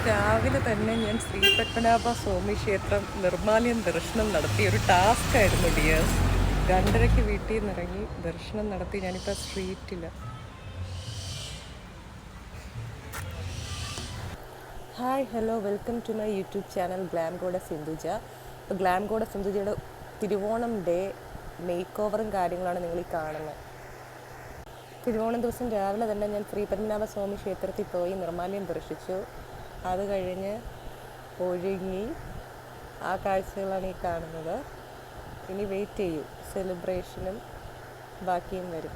രാവിലെ തന്നെ ഞാൻ ശ്രീ പത്മനാഭ സ്വാമി ക്ഷേത്രം നിർമ്മാല്യം ദർശനം നടത്തി. ഒരു ടാസ്ക് ആയിരുന്നു ഡിയേഴ്സ്. 2:30-ക്ക് വീട്ടിൽ നിന്ന് ഇറങ്ങി ദർശനം നടത്തി. ഞാനിപ്പോൾ സ്ട്രീറ്റില്ല. Hi hello, welcome to my YouTube channel glam goddess Sindhuja. ഇപ്പോൾ ഗ്ലാം ഗോഡസ് സിന്ധുജയുടെ തിരുവോണം ഡേ മേക്ക് ഓവറും കാര്യങ്ങളാണ് നിങ്ങൾ ഈ കാണുന്നത്. തിരുവോണം ദിവസം രാവിലെ തന്നെ ഞാൻ ശ്രീ പത്മനാഭ സ്വാമി ക്ഷേത്രത്തിൽ പോയി നിർമ്മാല്യം ദർശിച്ചു. അത് കഴിഞ്ഞ് ഒഴുങ്ങി ആ കാഴ്ചകളാണ് ഈ കാണുന്നത്. ഇനി വെയിറ്റ് ചെയ്യൂ, സെലിബ്രേഷനും ബാക്കിയും വരും.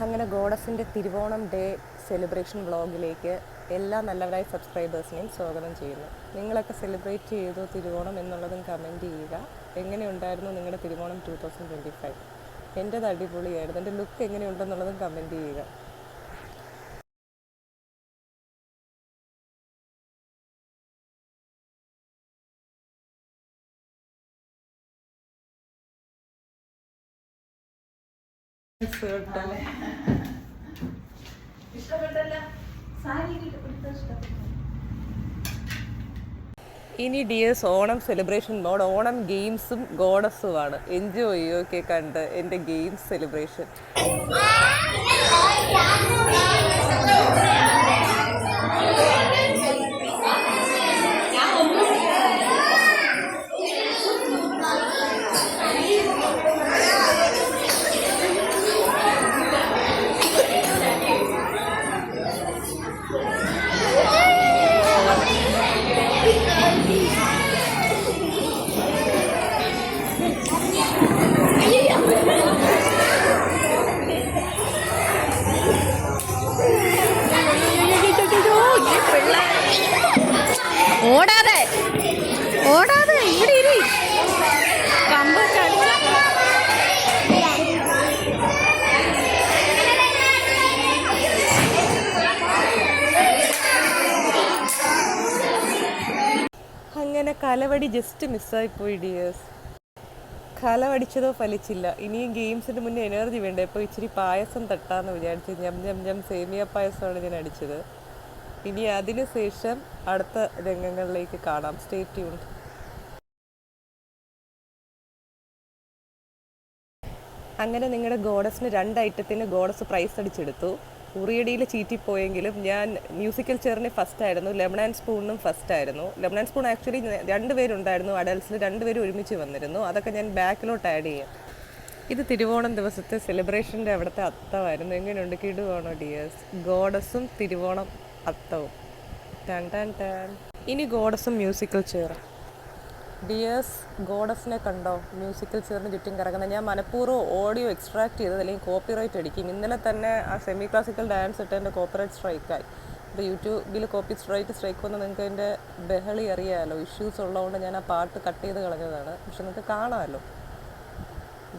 അങ്ങനെ ഗോഡസിൻ്റെ തിരുവോണം ഡേ സെലിബ്രേഷൻ വ്ളോഗിലേക്ക് എല്ലാ നല്ലവരായ സബ്സ്ക്രൈബേഴ്സിനെയും സ്വാഗതം ചെയ്യുന്നു. നിങ്ങളൊക്കെ സെലിബ്രേറ്റ് ചെയ്തോ തിരുവോണം എന്നുള്ളതും കമൻറ്റ് ചെയ്യുക. എങ്ങനെയുണ്ടായിരുന്നു നിങ്ങളുടെ തിരുവോണം 2025? എൻ്റേത് അടിപൊളിയായിരുന്നു. എൻ്റെ ലുക്ക് എങ്ങനെയുണ്ടെന്നുള്ളതും കമൻറ്റ് ചെയ്യുക. ഇനി dears Onam celebration mode. Onam ഗെയിംസും ഗോഡസുമാണ്. എൻജോയ് ചെയ്യുമൊക്കെ കണ്ട് എൻ്റെ ഗെയിംസ് സെലിബ്രേഷൻ. ഓടാതെ ഓടാതെ ഇവിടെ ഇരി. അങ്ങനെ കലവടി ജസ്റ്റ് മിസ്സായിപ്പോയി ഡിയേഴ്സ്. കലവടിച്ചതോ ഫലിച്ചില്ല. ഇനിയും ഗെയിംസിന് മുന്നേ എനർജി വേണ്ടേ. അപ്പോൾ ഇച്ചിരി പായസം തട്ടാന്ന് വിചാരിച്ചു. ഞം ഞം ഞം സേമിയ പായസമാണ് ഞാൻ അടിച്ചത്. ഇനി അതിന് ശേഷം അടുത്ത രംഗങ്ങളിലേക്ക് കാണാം. Stay tuned. അങ്ങനെ നിങ്ങളുടെ ഗോഡസിന് 2 ഐറ്റത്തിന് ഗോഡസ് പ്രൈസ് അടിച്ചെടുത്തു. ഉറിയടിയിൽ ചീറ്റിപ്പോയെങ്കിലും ഞാൻ മ്യൂസിക്കൽ ചെയറിന് ഫസ്റ്റ് ആയിരുന്നു. ലെമൺ ആൻഡ് സ്പൂണിനും ഫസ്റ്റ് ആയിരുന്നു. ലെമൺ ആൻഡ് സ്പൂൺ ആക്ച്വലി 2 പേരുണ്ടായിരുന്നു. അഡൽസിൽ 2 പേരും ഒരുമിച്ച് വന്നിരുന്നു. അതൊക്കെ ഞാൻ ബാക്കിലോട്ട് ആഡ് ചെയ്യാം. ഇത് തിരുവോണം ദിവസത്തെ സെലിബ്രേഷൻ്റെ അവിടുത്തെ അത്തമായിരുന്നു. എങ്ങനെയുണ്ട്? കിടുവാണോ ഡിയേഴ്സ്? ഗോഡസും തിരുവോണം അത്തവും. ടാൻ ടാൻ ടാൻ. ഇനി ഗോഡസും മ്യൂസിക്കൽ ചെയറും. ഡിയേഴ്സ്, ഗോഡസിനെ കണ്ടോ? മ്യൂസിക്കൽ ചെയറിന് ചുറ്റും കിടക്കുന്നത്. ഞാൻ മനഃപൂർവ്വം ഓഡിയോ എക്സ്ട്രാക്ട് ചെയ്തത്, അല്ലെങ്കിൽ കോപ്പിറൈറ്റ് അടിക്കും. ഇന്നലെ തന്നെ ആ സെമി ക്ലാസിക്കൽ ഡാൻസ് ഇട്ട് എൻ്റെ കോപ്പിറൈറ്റ് സ്ട്രൈക്കായി. ഇപ്പോൾ യൂട്യൂബിൽ കോപ്പിറൈറ്റ് സ്ട്രൈക്ക് വന്ന് നിങ്ങൾക്ക് എൻ്റെ ബഹളി അറിയാമല്ലോ. ഇഷ്യൂസ് ഉള്ളതുകൊണ്ട് ഞാൻ ആ പാട്ട് കട്ട് ചെയ്ത് കളഞ്ഞതാണ്. പക്ഷെ നിങ്ങൾക്ക് കാണാമല്ലോ.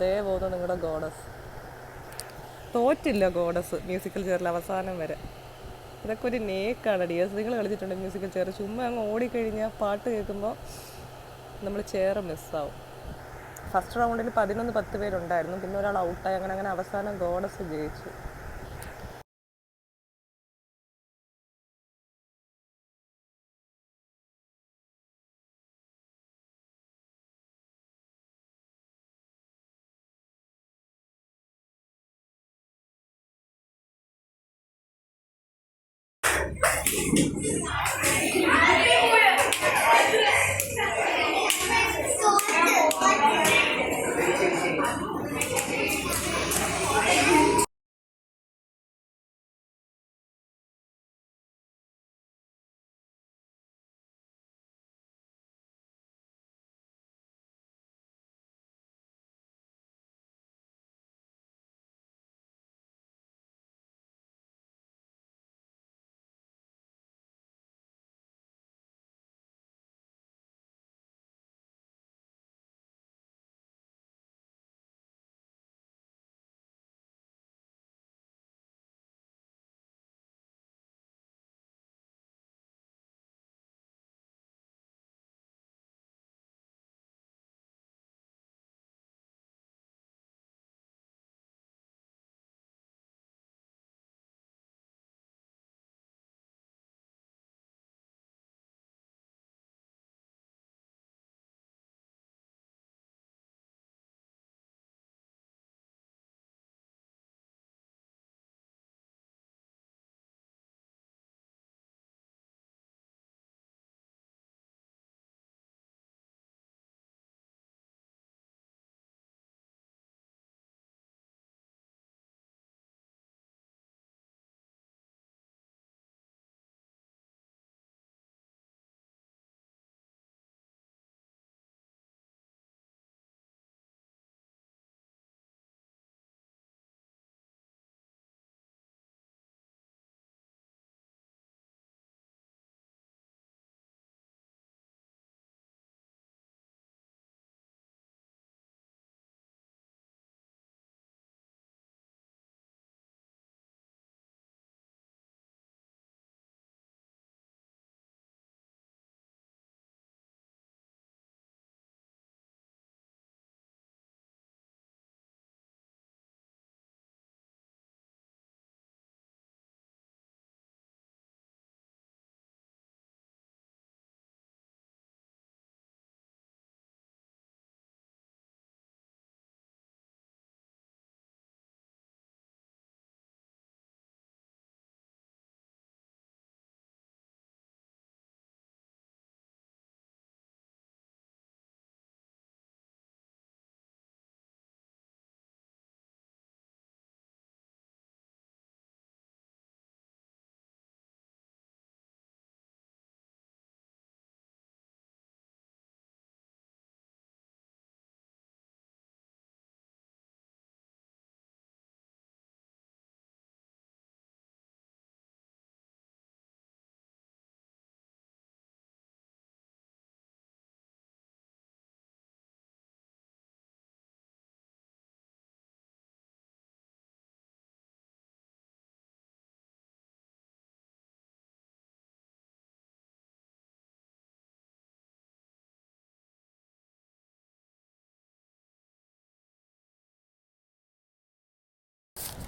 ദേ പോകുന്നു നിങ്ങളുടെ ഗോഡസ്. തോറ്റില്ല ഗോഡസ് മ്യൂസിക്കൽ ചെയറിൽ അവസാനം വരെ. ഇതൊക്കെ ഒരു നേക്കാണ് ഡിയേഴ്സ്. നിങ്ങൾ കളിച്ചിട്ടുണ്ട് മ്യൂസിക്കൽ ചെയർ? ചുമ്മാ അങ്ങ് ഓടിക്കഴിഞ്ഞാൽ പാട്ട് കേൾക്കുമ്പോൾ നമ്മൾ ചെയർ മിസ്സാവും. ഫസ്റ്റ് റൗണ്ടിൽ 11-10 പേരുണ്ടായിരുന്നു. പിന്നെ ഒരാൾ ഔട്ടായി. അങ്ങനെ അവസാനം ഗോഡസ് ജയിച്ചു.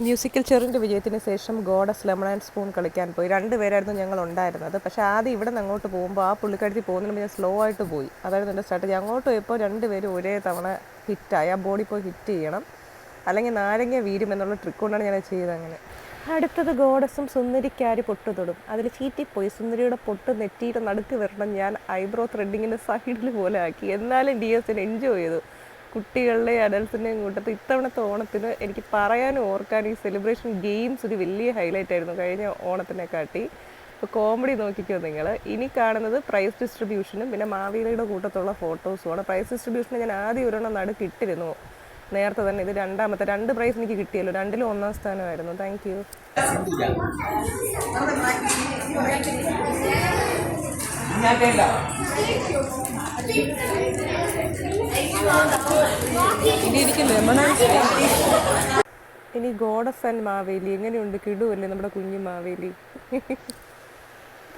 മ്യൂസിക്കൽ ചെയറിൻ്റെ വിജയത്തിന് ശേഷം ഗോഡസ് ലെമൺ ആൻഡ് സ്പൂൺ കളിക്കാൻ പോയി. 2 പേരായിരുന്നു ഞങ്ങൾ ഉണ്ടായിരുന്നത്. പക്ഷേ ആദ്യം ഇവിടെ നിന്ന് അങ്ങോട്ട് പോകുമ്പോൾ ആ പുള്ളിക്കാരത്തി പോകുന്നതിന് ഞാൻ സ്ലോ ആയിട്ട് പോയി. അതായിരുന്നു എൻ്റെ സ്ട്രാറ്റജി. അങ്ങോട്ട് പോയപ്പോൾ 2 പേരും ഒരേ തവണ ഹിറ്റായി. ആ ബോഡി പോയി ഹിറ്റ് ചെയ്യണം, അല്ലെങ്കിൽ നാരങ്ങ വീരും എന്നുള്ള ട്രിക്ക് കൊണ്ടാണ് ഞാൻ ചെയ്തത്. അങ്ങനെ അടുത്തത് ഗോഡസും സുന്ദരിക്കാരി പൊട്ട് തൊടും. അതിൽ ചീറ്റിപ്പോയി. സുന്ദരിയുടെ പൊട്ട് നെറ്റിയുടെ നടുക്ക് വരണം. ഞാൻ ഐബ്രോ ത്രെഡിങ്ങിൻ്റെ സൈഡിൽ പോലെ ആക്കി. എന്നാലും ഡിയേഴ്സിന് എൻജോയ് ചെയ്തു. കുട്ടികളുടെയും അഡൽസിൻ്റെയും കൂട്ടത്തിൽ ഇത്തവണത്തെ ഓണത്തിന് എനിക്ക് പറയാനും ഓർക്കാനും ഈ സെലിബ്രേഷൻ ഗെയിംസ് ഒരു വലിയ ഹൈലൈറ്റ് ആയിരുന്നു കഴിഞ്ഞ ഓണത്തിനെക്കാട്ടി. ഇപ്പോൾ കോമഡി നോക്കിക്കോ നിങ്ങൾ. ഇനി കാണുന്നത് പ്രൈസ് ഡിസ്ട്രിബ്യൂഷനും പിന്നെ മാവേലിയുടെ കൂട്ടത്തുള്ള ഫോട്ടോസുമാണ്. പ്രൈസ് ഡിസ്ട്രിബ്യൂഷന് ഞാൻ ആദ്യം ഒരെണ്ണം നടുക്കിട്ടിരുന്നു നേരത്തെ തന്നെ. ഇത് രണ്ടാമത്തെ 2 പ്രൈസ് എനിക്ക് കിട്ടിയല്ലോ. 2ലും 1ാം സ്ഥാനമായിരുന്നു. Thank you. ഇനി ഗോഡസ് ആൻഡ് മാവേലി എങ്ങനെയുണ്ട്? കിടുവല്ലേ നമ്മുടെ കുഞ്ഞു മാവേലി.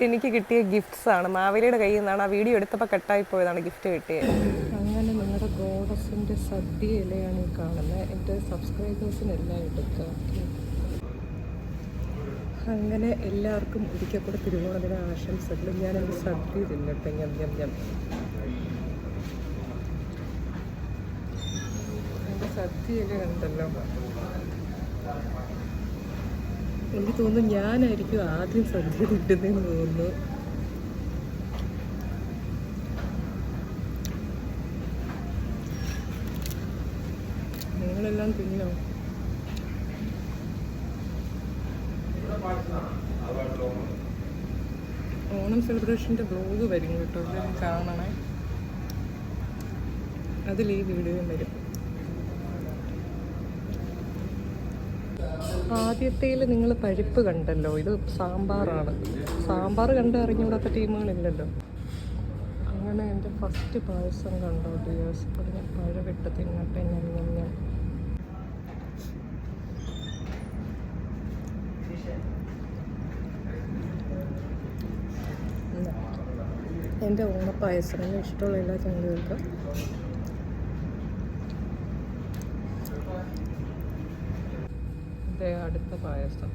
എനിക്ക് കിട്ടിയ ഗിഫ്റ്റ്സ് ആണ്. മാവേലിയുടെ കയ്യിൽ നിന്നാണ്. ആ വീഡിയോ എടുത്തപ്പോൾ കട്ടായി പോയതാണ് ഗിഫ്റ്റ് കിട്ടിയത്. അങ്ങനെ നിങ്ങളുടെ ഗോഡസിൻ്റെ സദ്യ ഇലയാണ് ഈ കാണുന്നത്. എൻ്റെ സബ്സ്ക്രൈബേഴ്സിനെല്ലാം എടുക്കുക. അങ്ങനെ എല്ലാവർക്കും ഒരിക്കൽ കൂടെ തിരുവോണദിന ആശംസകൾ. ഞാനെൻ്റെ സദ്യ തിന്നട്ടെ. ഞം ഞം ഞം. എൻ്റെ സദ്യയില കണ്ടല്ലോ. എനിക്ക് തോന്നുന്നു ഞാനായിരിക്കും ആദ്യം സദ്യ കിട്ടുന്നതെന്ന് തോന്നുന്നു. നിങ്ങളെല്ലാം തിന്നോ? ഓണം സെലിബ്രേഷൻ്റെ വ്ലോഗ് വരും കേട്ടോ. എല്ലാവരും കാണണേ. അതിൽ ഈ വീഡിയോയും വരും. ആദ്യത്തേൽ നിങ്ങൾ പരിപ്പ് കണ്ടല്ലോ. ഇത് സാമ്പാറാണ്. സാമ്പാർ കണ്ട് അറിഞ്ഞുകൂടാത്ത ടീമുകളില്ലല്ലോ. അങ്ങനെ എൻ്റെ ഫസ്റ്റ് പായസം കണ്ടോ ഡിയേഴ്സ്. അതിന് പഴവിട്ട് തിന്നട്ടെ. ഞാൻ എൻ്റെ ഓണപ്പായസം എന്നെ ഇഷ്ടമുള്ള എല്ലാ ചങ്ങലുകൾക്കും. അടുത്ത പായസം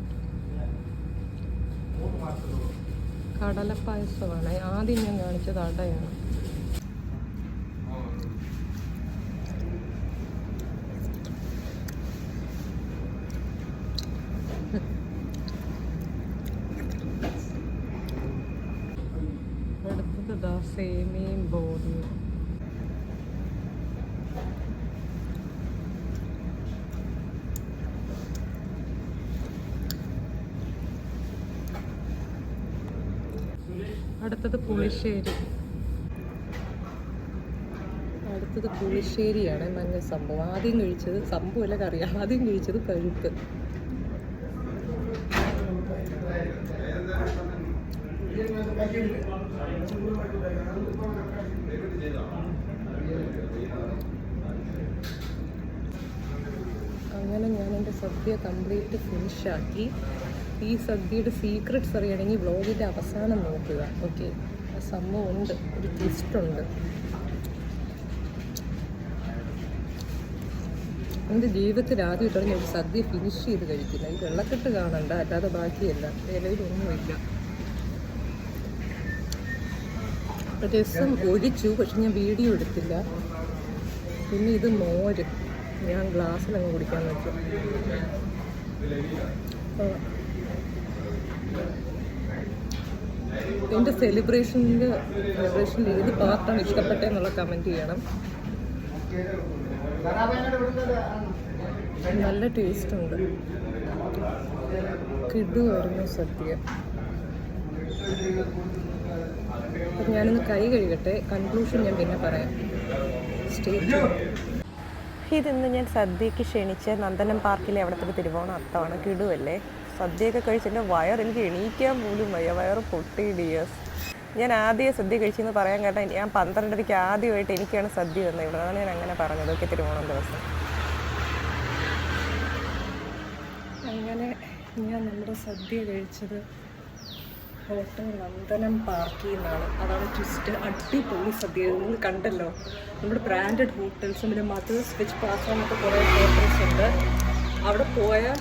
കടലപ്പായസമാണ്. ആദ്യം ഞാൻ കാണിച്ചത് അടയാണ്. അടുത്തത് സേമിയയും ബോഡിയും. അടുത്തത് പുളിശ്ശേരി. അടുത്തത് പുളിശ്ശേരിയാണ്. മഞ്ഞ സംഭവം. ആദ്യം കഴിച്ചത് സംഭവമല്ല കറിയാണ്. ആദ്യം കഴിച്ചത് പരിപ്പ്. അങ്ങനെ ഞാൻ എൻ്റെ സദ്യ കംപ്ലീറ്റ് ഫിനിഷാക്കി. ഈ സദ്യയുടെ സീക്രട്സ് അറിയണമെങ്കിൽ വ്ലോഗിൻ്റെ അവസാനം നോക്കുക. ഓക്കെ, ആ സംഭവം ഉണ്ട്, ഒരു ട്വിസ്റ്റുണ്ട്. എൻ്റെ ജീവിതത്തിൽ ആദ്യമായിട്ടാണ് ഞാൻ ഒരു സദ്യ ഫിനിഷ് ചെയ്ത് കഴിക്കുന്നത്. ഈ വെള്ളക്കെട്ട് കാണണ്ട, അല്ലാതെ ബാക്കിയല്ല. ഇലയിലൊന്നുമില്ല. രസം ഒഴിച്ചു, പക്ഷെ ഞാൻ വീഡിയോ എടുത്തില്ല. പിന്നെ ഇത് മോര് ഞാൻ ഗ്ലാസ്സിലങ്ങ് കുടിക്കാൻ വെച്ചു. എൻ്റെ സെലിബ്രേഷനിൽ ഏത് പാർട്ടാണ് ഇഷ്ടപ്പെട്ടതെന്നുള്ള കമൻറ്റ് ചെയ്യണം. നല്ല ടേസ്റ്റ് ഉണ്ട്. കിടുവായിരുന്നു സദ്യ. അപ്പം ഞാനൊന്ന് കൈ കഴുകട്ടെ. കൺക്ലൂഷൻ ഞാൻ പിന്നെ പറയാം. Stay tuned. ഇതിന്ന് ഞാൻ സദ്യക്ക് ക്ഷണിച്ച നന്ദനം പാർക്കിലെ അവിടുത്തെ തിരുവോണ അത്തമാണ്. കിടുവല്ലേ? സദ്യയൊക്കെ കഴിച്ച് എൻ്റെ എനിക്ക് എണീക്കാൻ പോലും വയ്യ. വയറ് പൊട്ടി ഡിയേഴ്സ്. ഞാൻ ആദ്യം സദ്യ കഴിച്ചെന്ന് പറയാൻ കേട്ടാൽ ഞാൻ 12:30 ആദ്യമായിട്ട് എനിക്കാണ് സദ്യ തന്നത് ഇവിടെ. അതാണ് ഞാൻ അങ്ങനെ പറഞ്ഞത്. ഒക്കെ തിരുവോണം ദിവസം. അങ്ങനെ ഞാൻ നമ്മുടെ സദ്യ കഴിച്ചത് ഹോട്ടൽ നന്ദനം പാർക്കിൽ നിന്നാണ്. അതാണ് ട്വിസ്റ്റ്. അടിപൊളി സദ്യ. നിങ്ങൾ കണ്ടല്ലോ, നമ്മുടെ ബ്രാൻഡഡ് ഹോട്ടൽസും പിന്നെ മദേഴ്സ് വെജ് പാസ്ത എന്നൊക്കെ കുറേ ഹോട്ടൽസ് ഉണ്ട്. അവിടെ പോയാൽ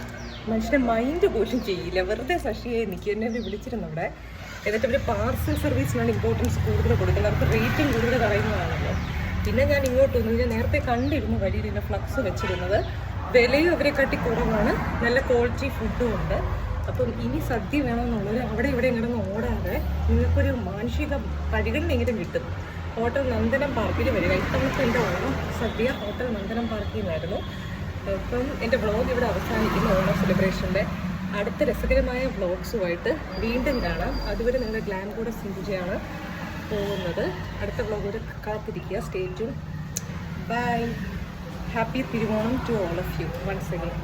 മനുഷ്യനെ മൈൻഡ് പോലും ചെയ്യില്ല, വെറുതെ ശശിയെ നിൽക്കും. എന്നെ അവർ വിളിച്ചിരുന്നു അവിടെ. എന്നിട്ട് അവർ പാർസൽ സർവീസിനാണ് ഇമ്പോർട്ടൻസ് കൂടുതൽ കൊടുക്കുന്നത്, അവർക്ക് റേറ്റിംഗ് കൂടുതൽ പറയുന്നതാണല്ലോ. പിന്നെ ഞാൻ ഇങ്ങോട്ട് വന്നു, ഞാൻ നേരത്തെ കണ്ടിരുന്നു വഴിയിൽ ഇങ്ങനെ ഫ്ലക്സ് വെച്ചിരുന്നത്. വിലയും അവരെ കാട്ടി കുറവാണ്, നല്ല ക്വാളിറ്റി ഫുഡും ഉണ്ട്. അപ്പം ഇനി സദ്യ വേണമെന്നുള്ളവർ അവിടെ ഇവിടെ കിടന്ന് ഓടാതെ നിങ്ങൾക്കൊരു മാനുഷിക പരിഗണനെങ്കിലും കിട്ടും. ഹോട്ടൽ നന്ദനം പാർക്കിൽ വരിക. ഇത്തവണത്തെ എൻ്റെ ഓണം സദ്യ ഹോട്ടൽ നന്ദനം പാർക്കിൽ നിന്നായിരുന്നു. അപ്പം എൻ്റെ വ്ളോഗ് ഇവിടെ അവസാനിക്കുന്നു. ഓണം സെലിബ്രേഷൻ്റെ അടുത്ത രസകരമായ വ്ളോഗ്സുമായിട്ട് വീണ്ടും കാണാം. അതുവരെ നിങ്ങളുടെ ഗ്ലാം കൂടെ സിന്ധുജയാണ് പോകുന്നത്. അടുത്ത വ്ളോഗ് വരെ കാത്തിരിക്കുക. Stay tune. Bye. Happy Thiruvonam to all of you once again.